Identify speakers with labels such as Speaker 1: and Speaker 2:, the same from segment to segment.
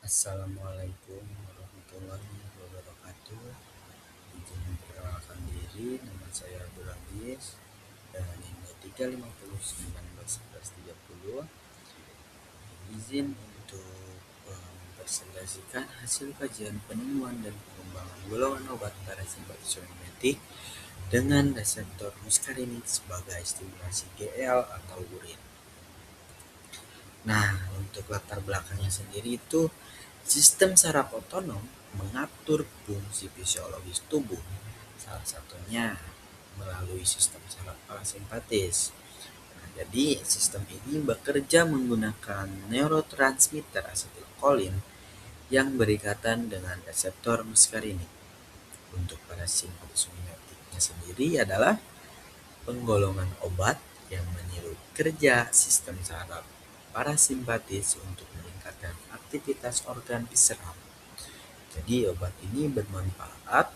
Speaker 1: Assalamualaikum warahmatullahi wabarakatuh. Izin memperkenalkan diri, nama saya Abdul Aziz dan ini 350 19 11 30. Izin untuk mempresentasikan hasil kajian penemuan dan pengembangan golongan obat parasimpatik dengan reseptor muskarinik sebagai stimulasi GL atau urin. Nah, untuk latar belakangnya sendiri itu sistem saraf otonom mengatur fungsi fisiologis tubuh, salah satunya melalui sistem saraf parasimpatis. Nah, jadi sistem ini bekerja menggunakan neurotransmitter asetilkolin yang berikatan dengan reseptor muskarinik. Untuk parasimpatis mimetiknya sendiri adalah penggolongan obat yang meniru kerja sistem saraf parasimpatis untuk meningkatkan aktivitas organ diserap. Jadi obat ini bermanfaat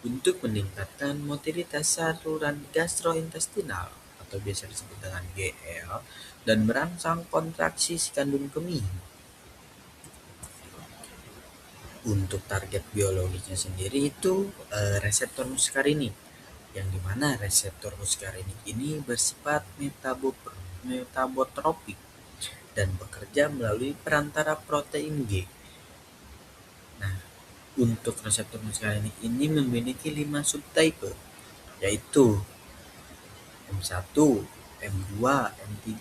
Speaker 1: untuk meningkatkan motilitas saluran gastrointestinal atau biasa disebut dengan GL dan merangsang kontraksi si kandung kemih. Untuk target biologisnya sendiri itu reseptor muskarinik, yang dimana reseptor muskarinik ini bersifat metabotropik dan bekerja melalui perantara protein G. Nah, untuk reseptor muskarinik ini memiliki 5 subtype, yaitu M1, M2, M3,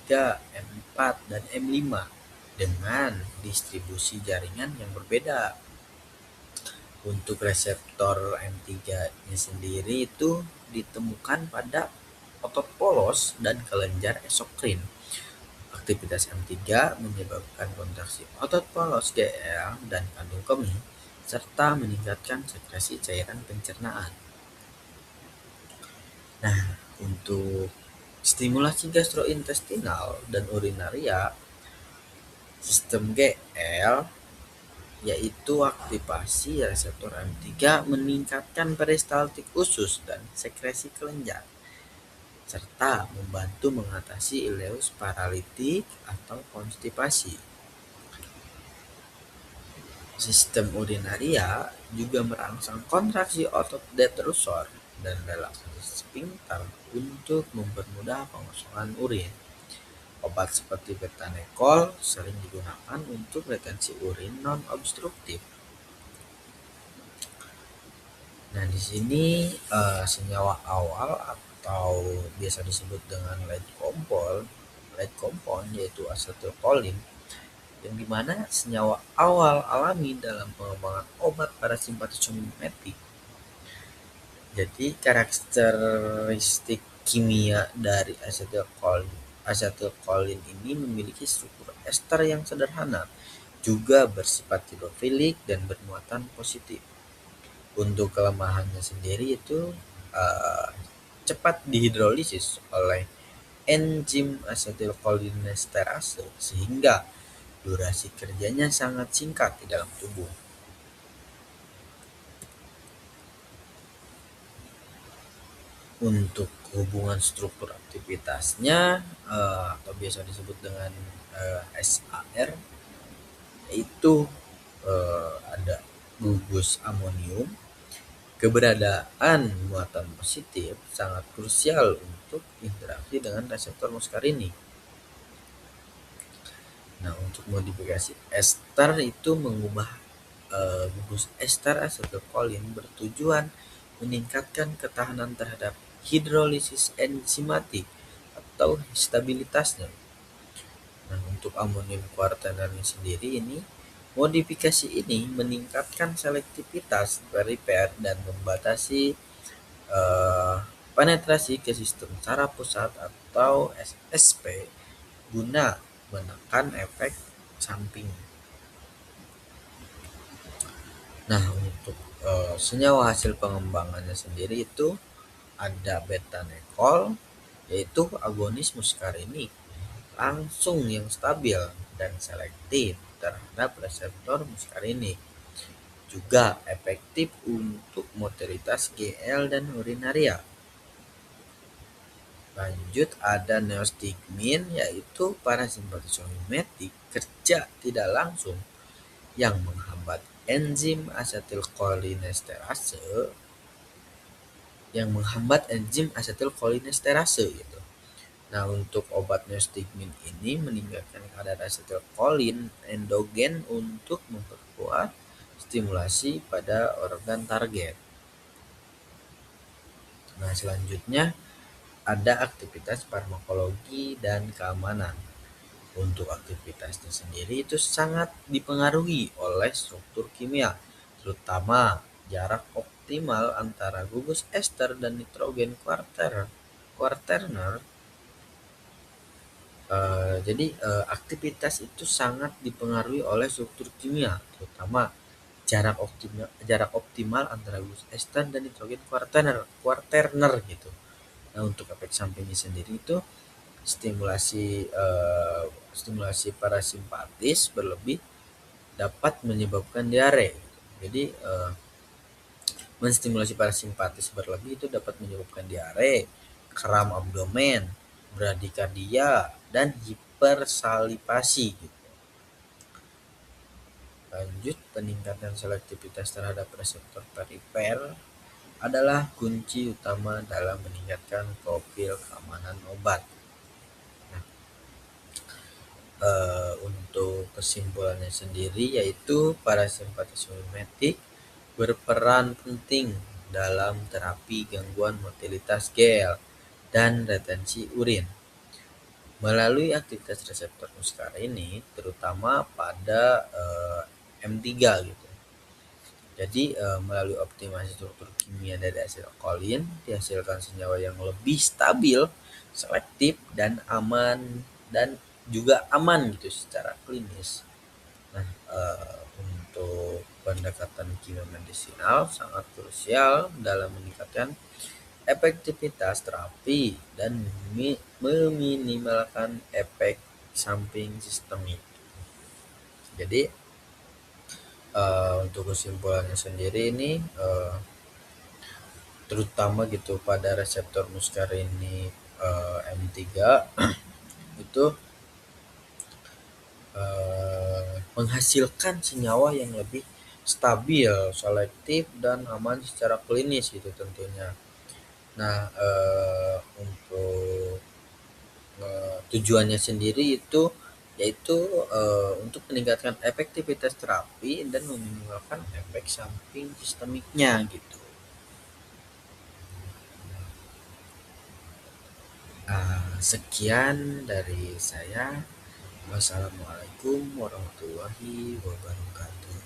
Speaker 1: M4, dan M5 dengan distribusi jaringan yang berbeda. Untuk reseptor M3-nya sendiri itu ditemukan pada otot polos dan kelenjar eksokrin. Aktivitas M3 menyebabkan kontraksi otot polos GL dan kandung kemih serta meningkatkan sekresi cairan pencernaan. Nah, untuk stimulasi gastrointestinal dan urinaria sistem GL yaitu aktivasi reseptor M3 meningkatkan peristaltik usus dan sekresi kelenjar serta membantu mengatasi ileus paralitik atau konstipasi. Sistem urinaria juga merangsang kontraksi otot detrusor dan relaksasi sphinkter untuk mempermudah pengosongan urin. Obat seperti betanekol sering digunakan untuk retensi urin non-obstruktif. Nah, di sini senyawa awal atau biasa disebut dengan lead compound yaitu asetilkolin, yang dimana senyawa awal alami dalam pengembangan obat parasimpatis mimetik. Jadi karakteristik kimia dari asetilkolin ini memiliki struktur ester yang sederhana, juga bersifat hidrofilik dan bermuatan positif. Untuk kelemahannya sendiri itu cepat dihidrolisis oleh enzim asetilkolinesterase sehingga durasi kerjanya sangat singkat di dalam tubuh. Untuk hubungan struktur aktivitasnya atau biasa disebut dengan SAR, yaitu ada gugus amonium. Keberadaan muatan positif sangat krusial untuk interaksi dengan reseptor muskarinik. Nah, untuk modifikasi ester itu mengubah gugus ester asetilkolin bertujuan meningkatkan ketahanan terhadap hidrolisis enzimatik atau stabilitasnya. Nah, untuk amonium kuartanarnya sendiri ini, modifikasi ini meningkatkan selektivitas perifer dan membatasi penetrasi ke sistem saraf pusat atau SSP guna menekan efek samping. Nah, untuk senyawa hasil pengembangannya sendiri itu ada betanekol, yaitu agonis muskarinik langsung yang stabil dan selektif terhadap reseptor muskarinik. Juga efektif untuk motilitas GL dan urinaria. Lanjut ada neostigmin, yaitu parasimpatis mimetik kerja tidak langsung yang menghambat enzim asetilkolinesterase gitu. Nah, untuk obat neostigmin ini meningkatkan kadar asetilkolin endogen untuk memperkuat stimulasi pada organ target. Nah, selanjutnya ada aktivitas farmakologi dan keamanan. Untuk aktivitasnya sendiri itu sangat dipengaruhi oleh struktur kimia, terutama jarak optimal antara gugus ester dan nitrogen kuarterner. Aktivitas itu sangat dipengaruhi oleh struktur kimia, terutama jarak optimal antara gugus ester dan nitrogen kuarterner gitu. Nah, untuk efek sampingnya sendiri itu stimulasi parasimpatis berlebih dapat menyebabkan diare. Jadi menstimulasi parasimpatis berlebih itu dapat menyebabkan diare, kram abdomen, bradikardia, dan hipersalivasi gitu. Lanjut, peningkatan selektivitas terhadap reseptor perifer adalah kunci utama dalam meningkatkan profil keamanan obat. Untuk kesimpulannya sendiri yaitu parasimpatis mimetik berperan penting dalam terapi gangguan motilitas gel dan retensi urin melalui aktivitas reseptor muskarin ini, terutama pada M3 gitu. Jadi melalui optimasi struktur kimia dari asetilkolin dihasilkan senyawa yang lebih stabil, selektif, dan aman gitu secara klinis. Nah, untuk pendekatan kimia medisinal sangat krusial dalam meningkatkan efektivitas terapi dan meminimalkan efek samping sistemik. Jadi untuk kesimpulannya sendiri ini terutama gitu pada reseptor muskarin ini M3 itu menghasilkan senyawa yang lebih stabil, selektif, dan aman secara klinis gitu tentunya. Nah, untuk tujuannya sendiri itu yaitu untuk meningkatkan efektivitas terapi dan meminimalkan efek samping sistemiknya gitu. Sekian dari saya. Wassalamualaikum warahmatullahi wabarakatuh.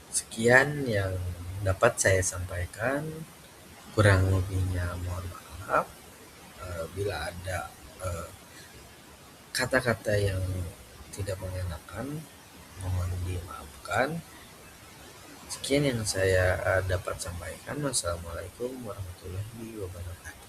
Speaker 1: Sekian yang dapat saya sampaikan. Kurang lebihnya mohon maaf. Bila ada kata-kata yang tidak mengenakan, mohon dimaafkan. Sekian yang saya dapat sampaikan. Wassalamualaikum warahmatullahi wabarakatuh.